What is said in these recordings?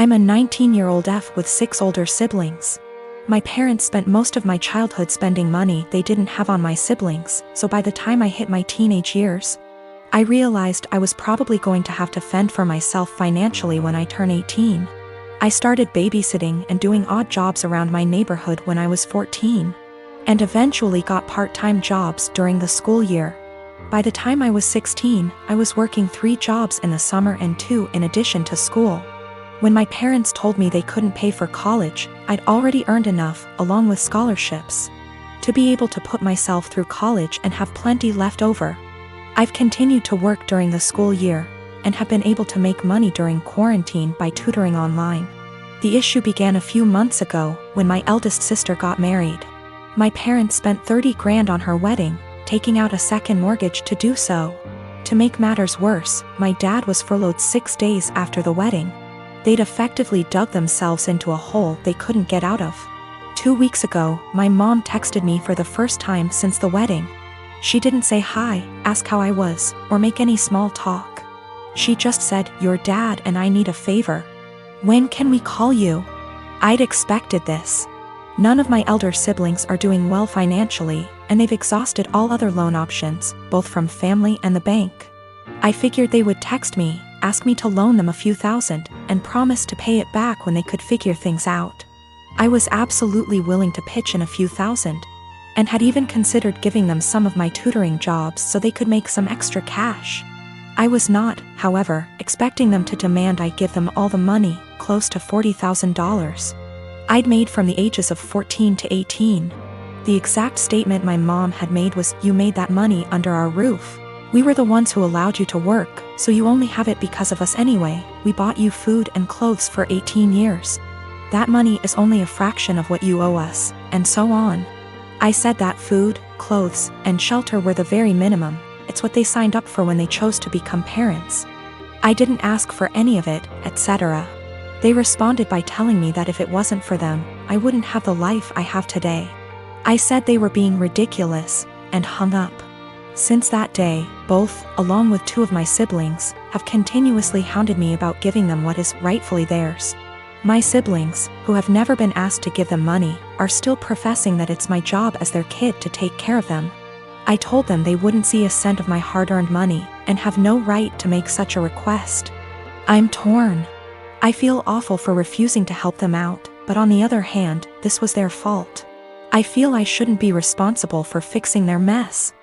I'm a 19-year-old F with 6 older siblings. My parents spent most of my childhood spending money they didn't have on my siblings, so by the time I hit my teenage years, I realized I was probably going to have to fend for myself financially when I turn 18. I started babysitting and doing odd jobs around my neighborhood when I was 14, and eventually got part-time jobs during the school year. By the time I was 16, I was working 3 jobs in the summer and 2 in addition to school. When my parents told me they couldn't pay for college, I'd already earned enough, along with scholarships, to be able to put myself through college and have plenty left over. I've continued to work during the school year, and have been able to make money during quarantine by tutoring online. The issue began a few months ago, when my eldest sister got married. My parents spent 30 grand on her wedding, taking out a second mortgage to do so. To make matters worse, my dad was furloughed 6 days after the wedding. They'd effectively dug themselves into a hole they couldn't get out of. 2 weeks ago, my mom texted me for the first time since the wedding. She didn't say hi, ask how I was, or make any small talk. She just said, "Your dad and I need a favor. When can we call you?" I'd expected this. None of my elder siblings are doing well financially, and they've exhausted all other loan options, both from family and the bank. I figured they would text me, ask me to loan them a few thousand, and promise to pay it back when they could figure things out. I was absolutely willing to pitch in a few thousand, and had even considered giving them some of my tutoring jobs so they could make some extra cash. I was not, however, expecting them to demand I give them all the money, close to $40,000. I'd made from the ages of 14 to 18. The exact statement my mom had made was, "You made that money under our roof. We were the ones who allowed you to work, so you only have it because of us anyway. We bought you food and clothes for 18 years. That money is only a fraction of what you owe us," and so on. I said that food, clothes, and shelter were the very minimum. It's what they signed up for when they chose to become parents. I didn't ask for any of it, etc. They responded by telling me that if it wasn't for them, I wouldn't have the life I have today. I said they were being ridiculous, and hung up. Since that day, both, along with 2 of my siblings, have continuously hounded me about giving them what is rightfully theirs. My siblings, who have never been asked to give them money, are still professing that it's my job as their kid to take care of them. I told them they wouldn't see a cent of my hard-earned money, and have no right to make such a request. I'm torn. I feel awful for refusing to help them out, but on the other hand, this was their fault. I feel I shouldn't be responsible for fixing their mess.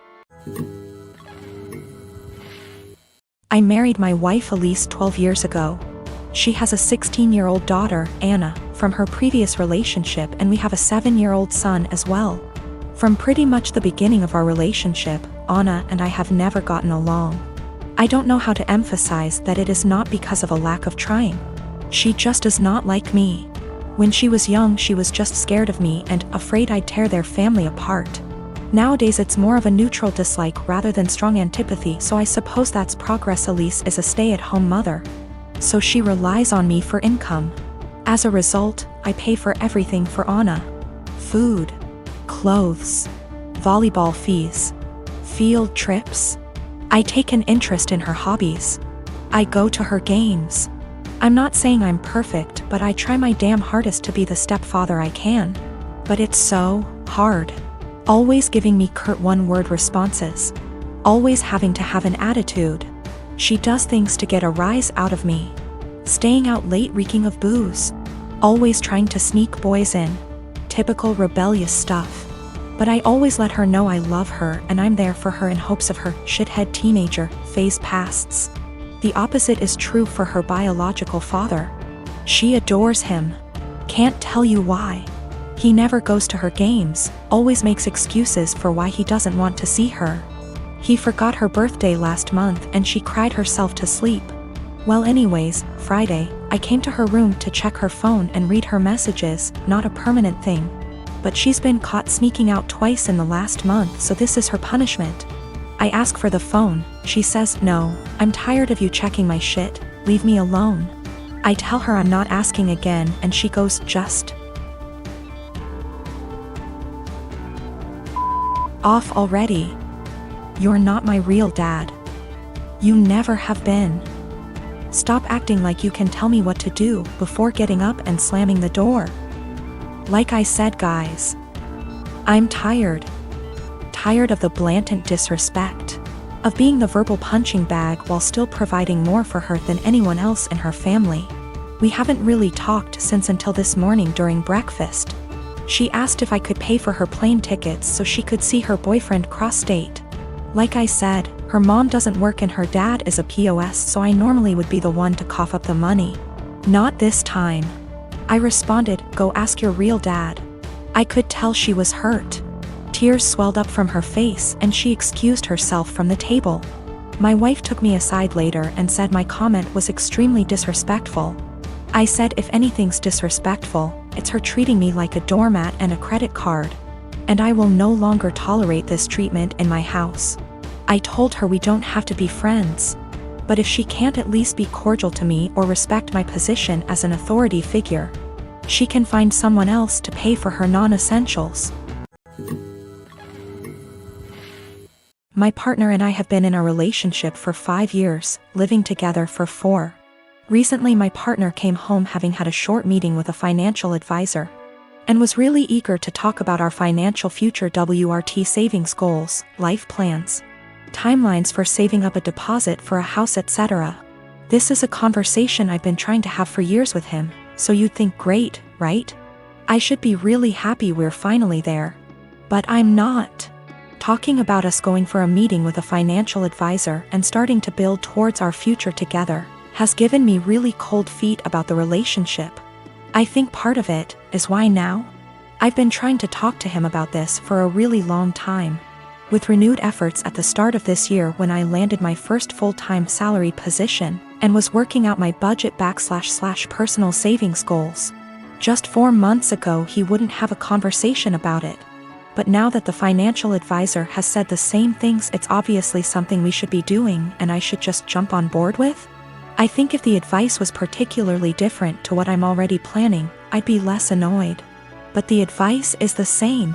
I married my wife Elise 12 years ago. She has a 16-year-old daughter, Anna, from her previous relationship, and we have a 7-year-old son as well. From pretty much the beginning of our relationship, Anna and I have never gotten along. I don't know how to emphasize that it is not because of a lack of trying. She just does not like me. When she was young, she was just scared of me and afraid I'd tear their family apart. Nowadays it's more of a neutral dislike rather than strong antipathy, so I suppose that's progress. Elise is a stay-at-home mother, so she relies on me for income. As a result, I pay for everything for Anna. Food, clothes, volleyball fees, field trips. I take an interest in her hobbies. I go to her games. I'm not saying I'm perfect, but I try my damn hardest to be the stepfather I can. But it's so hard. Always giving me curt one-word responses. Always having to have an attitude. She does things to get a rise out of me. Staying out late reeking of booze. Always trying to sneak boys in. Typical rebellious stuff. But I always let her know I love her and I'm there for her in hopes of her shithead teenager phase pasts. The opposite is true for her biological father. She adores him. Can't tell you why. He never goes to her games, always makes excuses for why he doesn't want to see her. He forgot her birthday last month and she cried herself to sleep. Well, anyways, Friday, I came to her room to check her phone and read her messages, not a permanent thing. But she's been caught sneaking out twice in the last month, so this is her punishment. I ask for the phone, she says, "No, I'm tired of you checking my shit, leave me alone." I tell her I'm not asking again and she goes, "Just off already. You're not my real dad. You never have been. Stop acting like you can tell me what to do before getting up and slamming the door. Like I said, guys, I'm tired. Tired of the blatant disrespect. Of being the verbal punching bag while still providing more for her than anyone else in her family. We haven't really talked since until this morning during breakfast. She asked if I could pay for her plane tickets so she could see her boyfriend cross-state. Like I said, her mom doesn't work and her dad is a POS, so I normally would be the one to cough up the money. Not this time. I responded, "Go ask your real dad." I could tell she was hurt. Tears swelled up from her face and she excused herself from the table. My wife took me aside later and said my comment was extremely disrespectful. I said if anything's disrespectful, it's her treating me like a doormat and a credit card. And I will no longer tolerate this treatment in my house. I told her we don't have to be friends. But if she can't at least be cordial to me or respect my position as an authority figure, she can find someone else to pay for her non-essentials. My partner and I have been in a relationship for 5 years, living together for 4. Recently my partner came home having had a short meeting with a financial advisor, and was really eager to talk about our financial future, WRT savings goals, life plans, timelines for saving up a deposit for a house, etc. This is a conversation I've been trying to have for years with him, so you'd think great, right? I should be really happy we're finally there. But I'm not. Talking about us going for a meeting with a financial advisor and starting to build towards our future together has given me really cold feet about the relationship. I think part of it is why now? I've been trying to talk to him about this for a really long time. With renewed efforts at the start of this year when I landed my first full-time salaried position and was working out my budget / personal savings goals. Just 4 months ago he wouldn't have a conversation about it. But now that the financial advisor has said the same things, it's obviously something we should be doing and I should just jump on board with? I think if the advice was particularly different to what I'm already planning, I'd be less annoyed. But the advice is the same.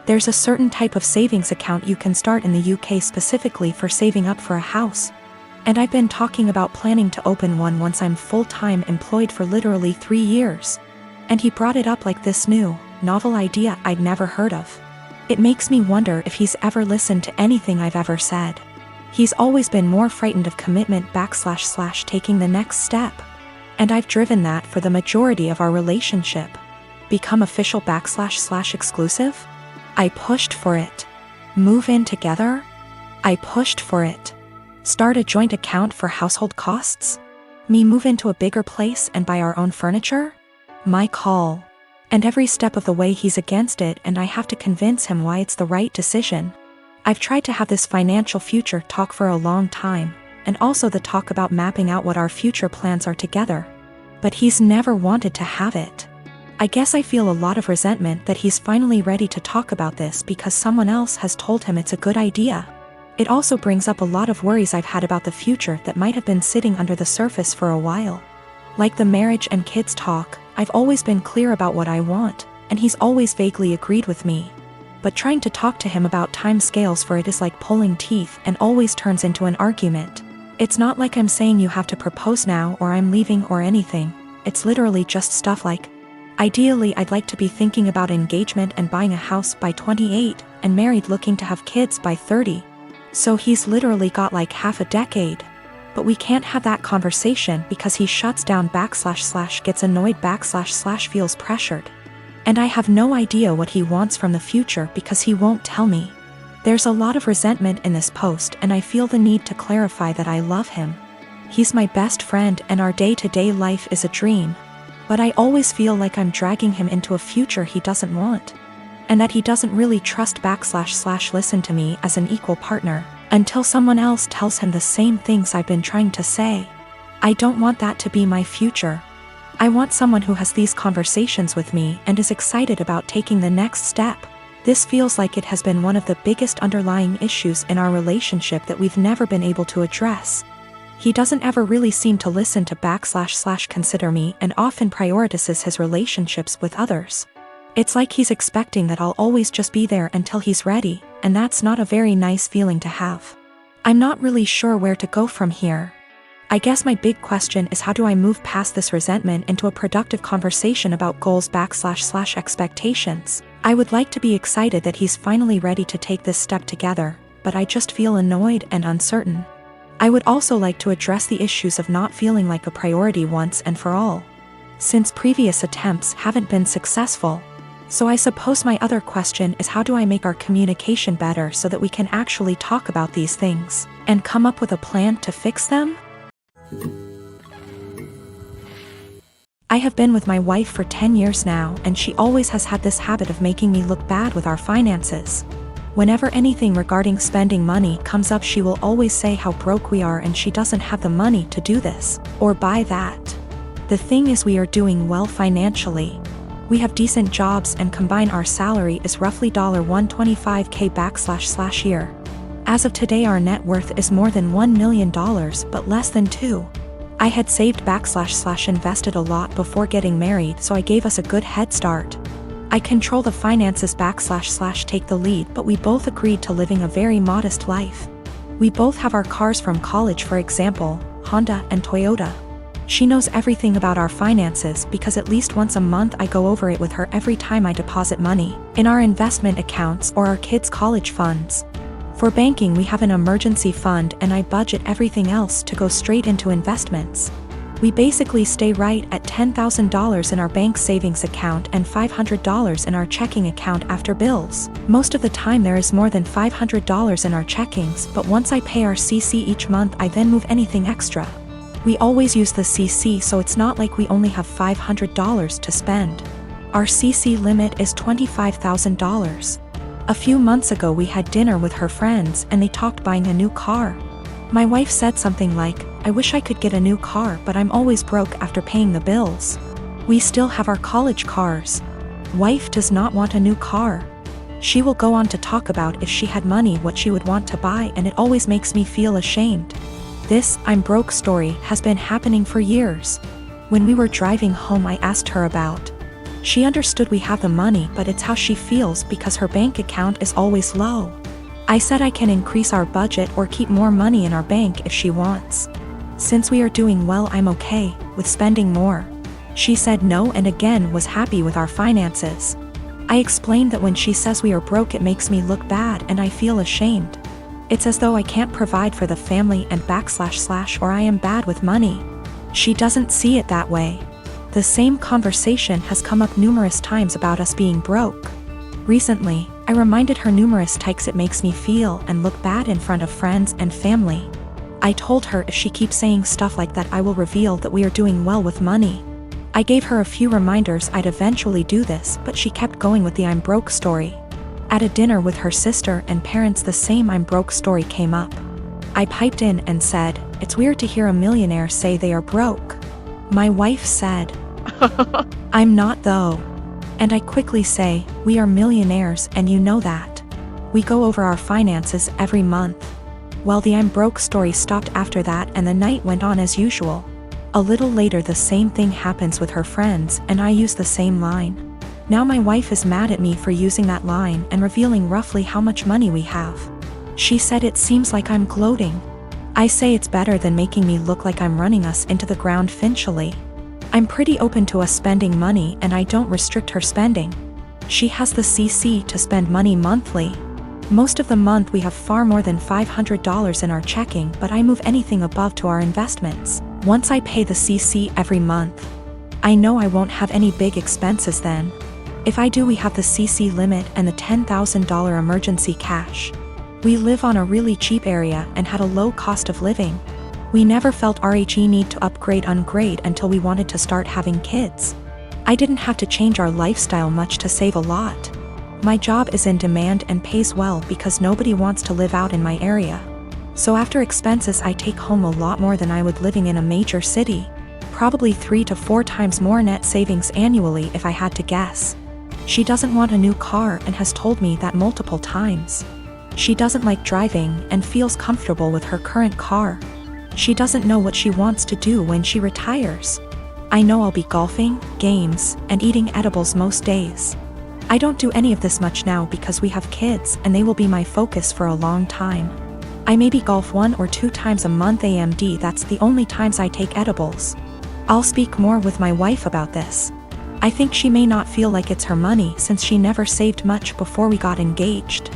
There's a certain type of savings account you can start in the UK specifically for saving up for a house. And I've been talking about planning to open one once I'm full-time employed for literally 3 years. And he brought it up like this new, novel idea I'd never heard of. It makes me wonder if he's ever listened to anything I've ever said. He's always been more frightened of commitment / taking the next step. And I've driven that for the majority of our relationship. Become official / exclusive? I pushed for it. Move in together? I pushed for it. Start a joint account for household costs? Me move into a bigger place and buy our own furniture? My call. And every step of the way he's against it and I have to convince him why it's the right decision. I've tried to have this financial future talk for a long time, and also the talk about mapping out what our future plans are together. But he's never wanted to have it. I guess I feel a lot of resentment that he's finally ready to talk about this because someone else has told him it's a good idea. It also brings up a lot of worries I've had about the future that might have been sitting under the surface for a while. Like the marriage and kids talk, I've always been clear about what I want, and he's always vaguely agreed with me. But trying to talk to him about time scales for it is like pulling teeth and always turns into an argument. It's not like I'm saying you have to propose now or I'm leaving or anything. It's literally just stuff like, ideally I'd like to be thinking about engagement and buying a house by 28, and married looking to have kids by 30. So he's literally got like half a decade. But we can't have that conversation because he shuts down / gets annoyed / feels pressured. And I have no idea what he wants from the future because he won't tell me. There's a lot of resentment in this post and I feel the need to clarify that I love him. He's my best friend and our day-to-day life is a dream. But I always feel like I'm dragging him into a future he doesn't want. And that he doesn't really trust / listen to me as an equal partner. Until someone else tells him the same things I've been trying to say. I don't want that to be my future. I want someone who has these conversations with me and is excited about taking the next step. This feels like it has been one of the biggest underlying issues in our relationship that we've never been able to address. He doesn't ever really seem to listen to / consider me and often prioritizes his relationships with others. It's like he's expecting that I'll always just be there until he's ready, and that's not a very nice feeling to have. I'm not really sure where to go from here. I guess my big question is, how do I move past this resentment into a productive conversation about goals/expectations? I would like to be excited that he's finally ready to take this step together, but I just feel annoyed and uncertain. I would also like to address the issues of not feeling like a priority once and for all, since previous attempts haven't been successful. So I suppose my other question is, how do I make our communication better so that we can actually talk about these things and come up with a plan to fix them? I have been with my wife for 10 years now, and she always has had this habit of making me look bad with our finances. Whenever anything regarding spending money comes up, she will always say how broke we are and she doesn't have the money to do this or buy that. The thing is, we are doing well financially. We have decent jobs and combine our salary is roughly $125K /year. As of today, our net worth is more than $1 million, but less than 2. I had saved / invested a lot before getting married, so I gave us a good head start. I control the finances / take the lead, but we both agreed to living a very modest life. We both have our cars from college, for example, Honda and Toyota. She knows everything about our finances because at least once a month I go over it with her every time I deposit money in our investment accounts or our kids' college funds. For banking, we have an emergency fund and I budget everything else to go straight into investments. We basically stay right at $10,000 in our bank savings account and $500 in our checking account after bills. Most of the time there is more than $500 in our checkings, but once I pay our CC each month, I then move anything extra. We always use the CC, so it's not like we only have $500 to spend. Our CC limit is $25,000. A few months ago we had dinner with her friends and they talked buying a new car. My wife said something like, "I wish I could get a new car, but I'm always broke after paying the bills. We still have our college cars." Wife does not want a new car. She will go on to talk about if she had money what she would want to buy, and it always makes me feel ashamed. This "I'm broke" story has been happening for years. When we were driving home, I asked her about. She understood we have the money, but it's how she feels because her bank account is always low. I said I can increase our budget or keep more money in our bank if she wants. Since we are doing well, I'm okay with spending more. She said no and again was happy with our finances. I explained that when she says we are broke, it makes me look bad and I feel ashamed. It's as though I can't provide for the family and / or I am bad with money. She doesn't see it that way. The same conversation has come up numerous times about us being broke. Recently, I reminded her numerous times it makes me feel and look bad in front of friends and family. I told her if she keeps saying stuff like that, I will reveal that we are doing well with money. I gave her a few reminders I'd eventually do this, but she kept going with the "I'm broke" story. At a dinner with her sister and parents, the same "I'm broke" story came up. I piped in and said, "It's weird to hear a millionaire say they are broke." My wife said, "I'm not though." And I quickly say, "We are millionaires and you know that. We go over our finances every month." Well, the "I'm broke" story stopped after that and the night went on as usual. A little later the same thing happens with her friends and I use the same line. Now my wife is mad at me for using that line and revealing roughly how much money we have. She said it seems like I'm gloating. I say it's better than making me look like I'm running us into the ground financially. I'm pretty open to us spending money and I don't restrict her spending. She has the CC to spend money monthly. Most of the month we have far more than $500 in our checking, but I move anything above to our investments once I pay the CC every month. I know I won't have any big expenses then. If I do, we have the CC limit and the $10,000 emergency cash. We live on a really cheap area and had a low cost of living. We never felt RHE need to upgrade until we wanted to start having kids. I didn't have to change our lifestyle much to save a lot. My job is in demand and pays well because nobody wants to live out in my area. So after expenses I take home a lot more than I would living in a major city. Probably 3 to 4 times more net savings annually if I had to guess. She doesn't want a new car and has told me that multiple times. She doesn't like driving and feels comfortable with her current car. She doesn't know what she wants to do when she retires. I know I'll be golfing, games, and eating edibles most days. I don't do any of this much now because we have kids and they will be my focus for a long time. I maybe golf 1 or 2 times a month AMD. That's the only times I take edibles. I'll speak more with my wife about this. I think she may not feel like it's her money since she never saved much before we got engaged.